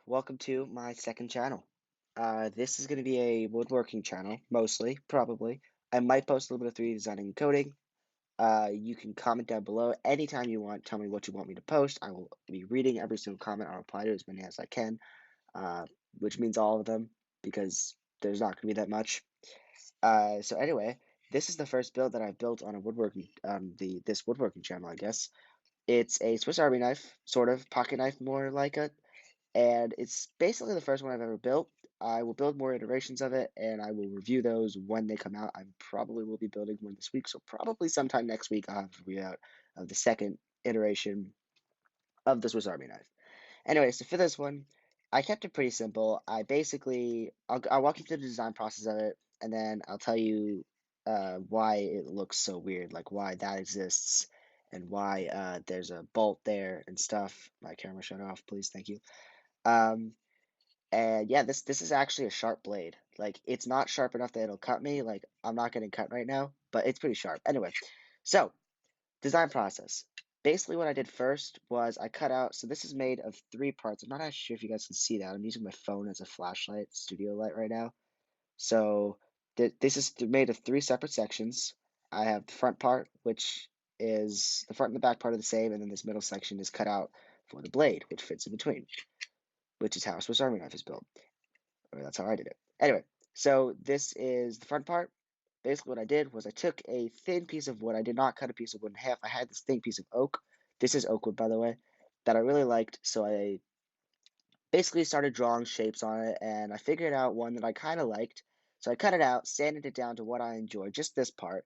welcome to my second channel. This is going to be a woodworking channel, mostly, probably. I might post a little bit of 3D designing and coding. You can comment down below anytime you want. Tell me what you want me to post. I will be reading every single comment. I'll reply to as many as I can, uh, which means all of them, because there's not going to be that much. So anyway, this is the first build that I've built on a woodworking, this woodworking channel, I guess. It's a Swiss Army knife, sort of, pocket knife more like it, and it's basically the first one I've ever built. I will build more iterations of it, and I will review those when they come out. I probably will be building one this week, so probably sometime next week I'll have a review out of the second iteration of the Swiss Army knife. Anyway, so for this one, I kept it pretty simple. I'll walk you through the design process of it, and then I'll tell you why it looks so weird, like why that exists, and why there's a bolt there and stuff. My camera shut off, please, thank you. Um, and yeah, this is actually a sharp blade. Like, it's not sharp enough that it'll cut me. Like, I'm not getting cut right now, but it's pretty sharp. Anyway, so design process. Basically, what I did first was I cut out. So this is made of 3 parts. I'm not actually sure if you guys can see that. I'm using my phone as a flashlight, studio light right now. So this is made of 3 separate sections. I have the front part, which is the front and the back part are the same, and then this middle section is cut out for the blade, which fits in between, which is how a Swiss Army knife is built. Or that's how I did it. Anyway, so this is the front part. Basically, what I did was I took a thin piece of wood. I did not cut a piece of wood in half. I had this thin piece of oak. This is oak wood, by the way, that I really liked. So I basically started drawing shapes on it, and I figured out one that I kind of liked. So I cut it out, sanded it down to what I enjoyed, just this part,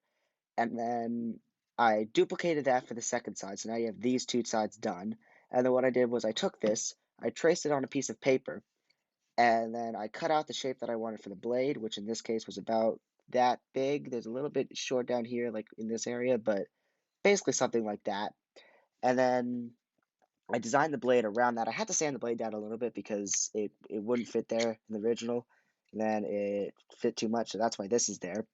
and then I duplicated that for the second side. So now you have these 2 sides done. And then what I did was I took this, I traced it on a piece of paper, and then I cut out the shape that I wanted for the blade, which in this case was about that big. There's a little bit short down here, like in this area, but basically something like that. And then I designed the blade around that. I had to sand the blade down a little bit because it wouldn't fit there in the original. And then it fit too much, so that's why this is there.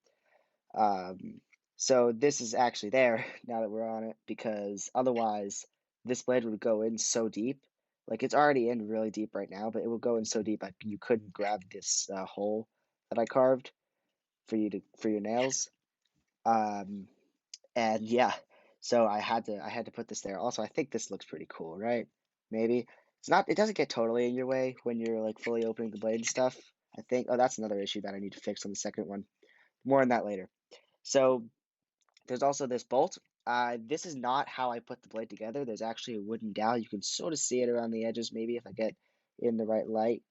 Um, so this is actually there now that we're on it, because otherwise this blade would go in so deep. Like, it's already in really deep right now, but it will go in so deep, like, you couldn't grab this hole that I carved for your nails. Um, and yeah, so I had to put this there. Also, I think this looks pretty cool, right? Maybe it doesn't get totally in your way when you're like fully opening the blade and stuff. I think. Oh, that's another issue that I need to fix on the second one. More on that later. So there's also this bolt. This is not how I put the blade together. There's actually a wooden dowel. You can sort of see it around the edges, maybe if I get in the right light.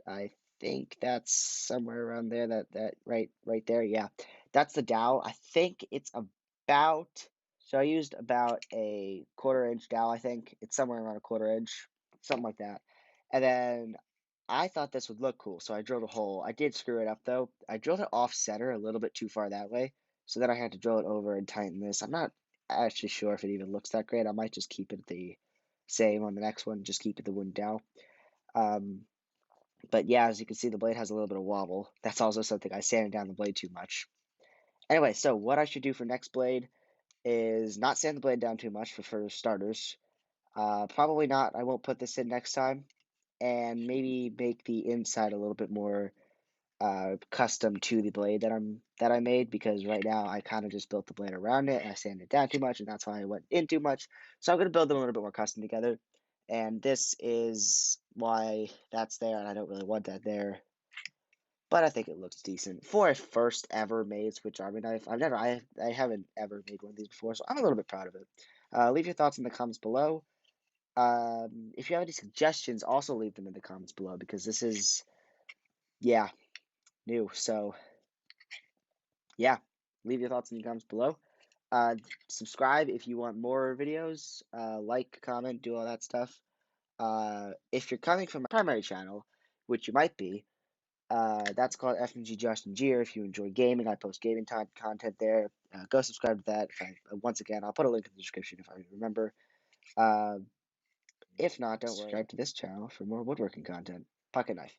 I think that's somewhere around there. That right there. Yeah, that's the dowel. I think it's about. So I used about a 1/4 inch dowel. I think it's somewhere around a 1/4 inch, something like that. And then I thought this would look cool, so I drilled a hole. I did screw it up though. I drilled it off center a little bit too far that way, so then I had to drill it over and tighten this. I'm not actually sure if it even looks that great. I might just keep it the same on the next one, just keep it the wooden dowel. Um, but yeah, as you can see, the blade has a little bit of wobble. That's also something I sanded down the blade too much. Anyway, so what I should do for next blade is not sand the blade down too much for starters. Probably not. I won't put this in next time, and maybe make the inside a little bit more custom to the blade that I made, because right now I kind of just built the blade around it and I sanded it down too much, and that's why I went in too much. So I'm gonna build them a little bit more custom together, and this is why that's there, and I don't really want that there. But I think it looks decent for a first ever made Switch Army knife. I haven't ever made one of these before, so I'm a little bit proud of it. Leave your thoughts in the comments below. If you have any suggestions, also leave them in the comments below, because this is, yeah, new. So yeah, leave your thoughts in the comments below. Uh, Subscribe if you want more videos. Like, comment, do all that stuff. If you're coming from my primary channel, which you might be, that's called FMG Justin Gier. If you enjoy gaming, I post gaming content there. Go subscribe to that. Once again, I'll put a link in the description if I remember. Uh, if not, don't worry. Subscribe to this channel for more woodworking content. Pocket knife.